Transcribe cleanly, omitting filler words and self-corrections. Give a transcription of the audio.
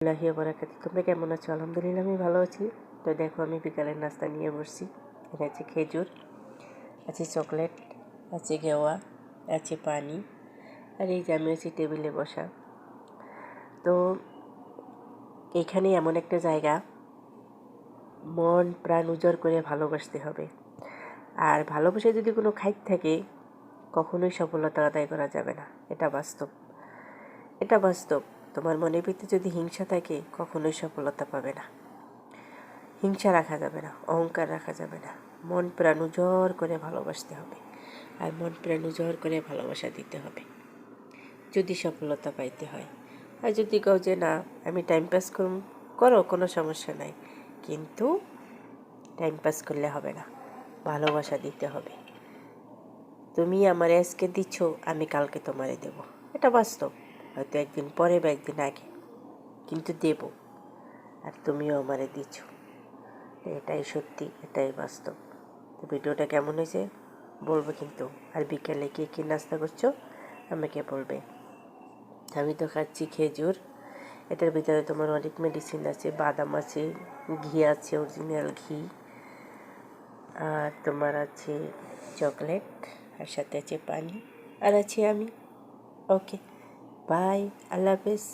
Lahia বরাকাতুহু। তোমরা কেমন আছো? আলহামদুলিল্লাহ আমি ভালো আছি। তো দেখো আমি বিকালের নাস্তা নিয়ে বসছি। এখানে আছে খেজুর, আছে চকলেট, আছে গেওয়া, আছে পানি, আর এই যে আমি আছি টেবিলে বসা। তো এখানে এমন একটা জায়গা, মন প্রাণ উজাড় করে ভালোবাসতে হবে। আর ভালোবাসে যদি কোনো খাইতে থাকে, কখনোই সফলতা আদায় করা যাবে না। এটা বাস্তব, এটা বাস্তব। তোমার মনের ভিতরে যদি হিংসা থাকে, কখনোই সফলতা পাবে না। হিংসা রাখা যাবে না, অহংকার রাখা যাবে না। মন প্রাণ উজাড় করে ভালোবাসতে হবে, আর মন প্রাণ উজাড় করে ভালোবাসা দিতে হবে যদি সফলতা পাইতে হয়। আর যদি কও যে না আমি টাইম পাস করো, কোনো সমস্যা নাই, কিন্তু টাইম পাস করলে হবে না, ভালোবাসা দিতে হবে। তুমি আমার আজকে দিচ্ছ, আমি কালকে তোমারে দেব। এটা বাস্তব। হয়তো একদিন পরে বা একদিন আগে, কিন্তু দেব। আর তুমিও আমারে দিচ্ছ, এটাই সত্যি, এটাই বাস্তব। তো ভিডিওটা কেমন হয়েছে বলবো কিন্তু। আর বিকেলে কে কী নাস্তা করছো আমাকে বলবে। আমি তো খাচ্ছি খেজুর, এটার ভিতরে তোমার অনেক মেডিসিন আছে, বাদাম আছে, ঘি আছে, অরিজিনাল ঘি, আর তোমার আছে চকলেট, আর সাথে আছে পানি, আর আছে আমি। ওকে, বাই, আল্লাহ হাফেজ।